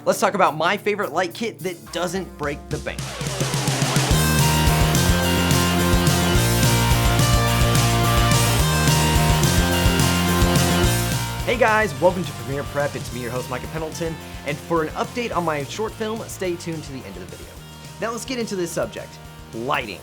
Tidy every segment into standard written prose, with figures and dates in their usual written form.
let's talk about my favorite light kit that doesn't break the bank. Hey guys, welcome to Premiere Prep. It's me, your host, Micah Pendleton, and for an update on my short film, stay tuned to the end of the video. Now let's get into this subject, lighting.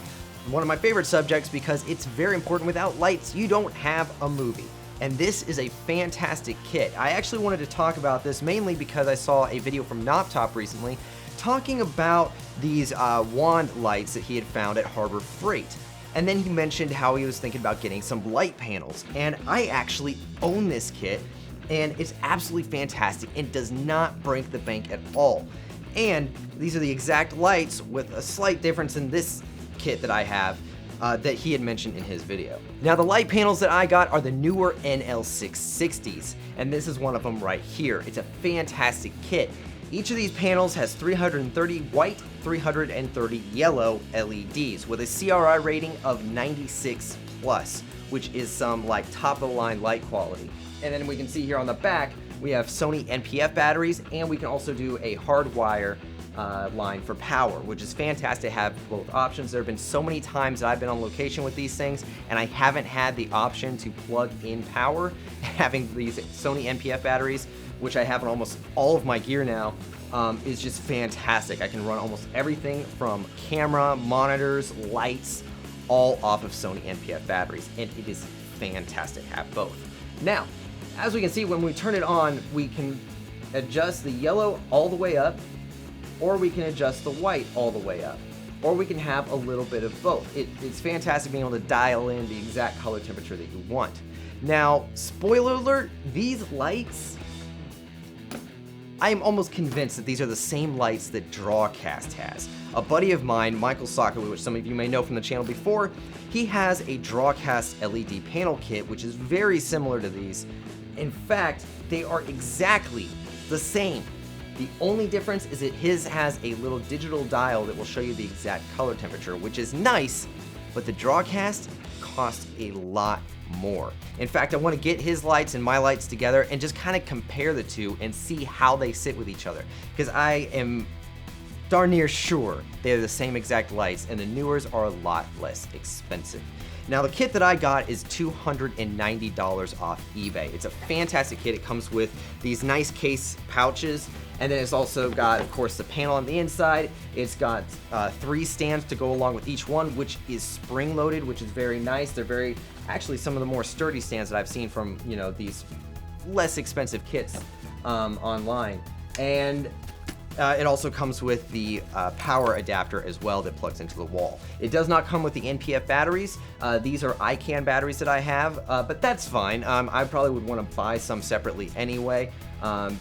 One of my favorite subjects because it's very important. Without lights, you don't have a movie. And this is a fantastic kit. I actually wanted to talk about this mainly because I saw a video from Knoptop recently talking about these wand lights that he had found at Harbor Freight. And then he mentioned how he was thinking about getting some light panels. And I actually own this kit, and it's absolutely fantastic and does not break the bank at all. And these are the exact lights with a slight difference in this kit that I have that he had mentioned in his video. Now the light panels that I got are the Neewer NL660s, and this is one of them right here. It's a fantastic kit. Each of these panels has 330 white, 330 yellow LEDs with a CRI rating of 96 plus, which is some like top of the line light quality. And then we can see here on the back, we have Sony NPF batteries, and we can also do a hardwire line for power, which is fantastic to have both options. There have been so many times that I've been on location with these things and I haven't had the option to plug in power. Having these Sony NPF batteries, which I have on almost all of my gear now, is just fantastic. I can run almost everything from camera, monitors, lights, all off of Sony NPF batteries, and it is fantastic to have both. Now, as we can see, when we turn it on, we can adjust the yellow all the way up, or we can adjust the white all the way up, or we can have a little bit of both. It's fantastic being able to dial in the exact color temperature that you want. Now, spoiler alert, these lights, I am almost convinced that these are the same lights that Drawcast has. A buddy of mine, Michael Sockley, which some of you may know from the channel before, he has a Drawcast LED panel kit, which is very similar to these. In fact, they are exactly the same. The only difference is that his has a little digital dial that will show you the exact color temperature, which is nice, but the Drawcast costs a lot more. In fact, I want to get his lights and my lights together and just kind of compare the two and see how they sit with each other, because I am darn near sure they're the same exact lights, and the Neewers are a lot less expensive. Now the kit that I got is $290 off eBay. It's a fantastic kit. It comes with these nice case pouches, and then it's also got, of course, the panel on the inside. It's got 3 stands to go along with each one, which is spring-loaded, which is very nice. They're actually some of the more sturdy stands that I've seen from, you know, these less expensive kits online. And it also comes with the power adapter as well that plugs into the wall. It does not come with the NPF batteries. These are iCan batteries that I have, but that's fine. I probably would want to buy some separately anyway,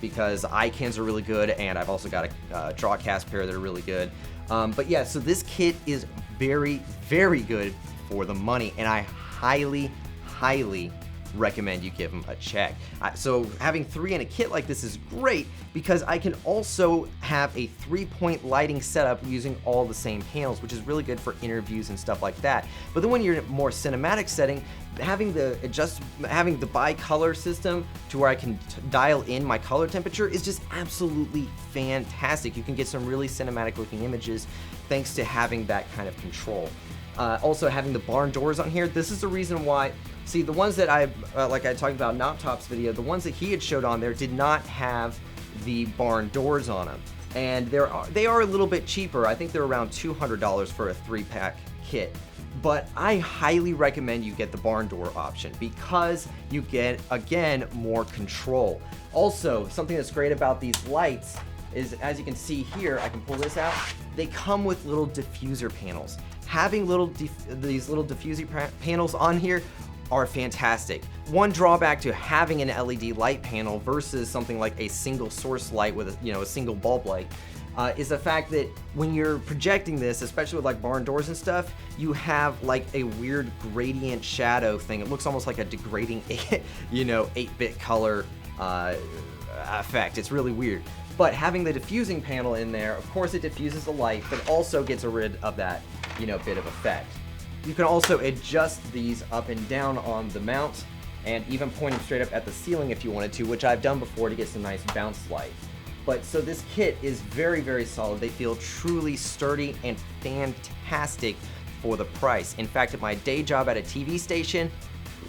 because iCans are really good, and I've also got a Drawcast pair that are really good. But yeah, so this kit is very, very good for the money, and I highly, highly recommend you give them a check. So having 3 in a kit like this is great because I can also have a 3-point lighting setup using all the same panels, which is really good for interviews and stuff like that. But then when you're in a more cinematic setting, having the bi-color system to where I can dial in my color temperature is just absolutely fantastic. You can get some really cinematic looking images thanks to having that kind of control. Also having the barn doors on here, this is the reason why. See, the ones that like I talked about in Knoptop's video, the ones that he had showed on there did not have the barn doors on them. And they are a little bit cheaper. I think they're around $200 for a 3-pack kit. But I highly recommend you get the barn door option because you get, again, more control. Also, something that's great about these lights is, as you can see here, I can pull this out, they come with little diffuser panels. Having these little diffuser panels on here are fantastic. One drawback to having an LED light panel versus something like a single source light with a single bulb light is the fact that when you're projecting this, especially with like barn doors and stuff, you have like a weird gradient shadow thing. It looks almost like a degrading 8-bit color effect. It's really weird. But having the diffusing panel in there, of course it diffuses the light, but also gets rid of that, bit of effect. You can also adjust these up and down on the mount, and even point them straight up at the ceiling if you wanted to, which I've done before to get some nice bounce light. But so this kit is very, very solid. They feel truly sturdy and fantastic for the price. In fact, at my day job at a TV station,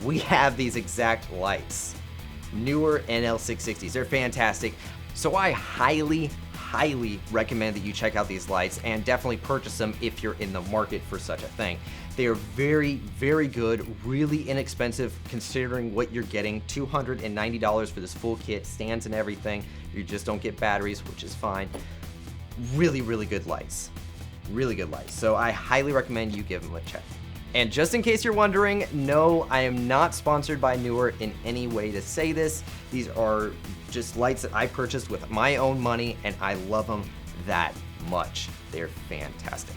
we have these exact lights. Neewer NL660s. They're fantastic. So I highly recommend that you check out these lights and definitely purchase them if you're in the market for such a thing. They are very, very good, really inexpensive considering what you're getting. $290 for this full kit, stands and everything. You just don't get batteries, which is fine. Really, really good lights. Really good lights. So I highly recommend you give them a check. And just in case you're wondering, no, I am not sponsored by Neewer in any way to say this. These are just lights that I purchased with my own money, and I love them that much. They're fantastic.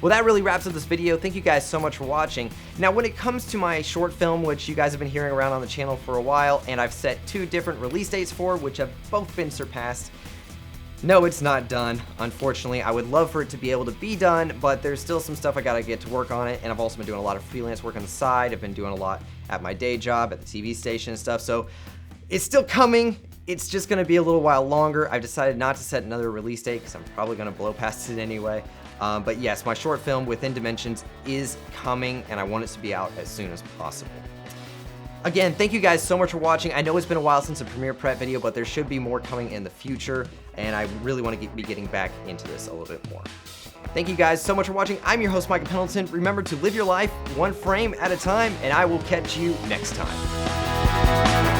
Well, that really wraps up this video. Thank you guys so much for watching. Now, when it comes to my short film, which you guys have been hearing around on the channel for a while, and I've set 2 different release dates for, which have both been surpassed, no, it's not done. Unfortunately, I would love for it to be able to be done, but there's still some stuff I gotta get to work on it, and I've also been doing a lot of freelance work on the side. I've been doing a lot at my day job, at the TV station and stuff, so it's still coming. It's just gonna be a little while longer. I've decided not to set another release date because I'm probably gonna blow past it anyway. But yes, my short film Within Dimensions is coming, and I want it to be out as soon as possible. Again, thank you guys so much for watching. I know it's been a while since a premiere prep video, but there should be more coming in the future, and I really want to be getting back into this a little bit more. Thank you guys so much for watching. I'm your host, Micah Pendleton. Remember to live your life one frame at a time, and I will catch you next time.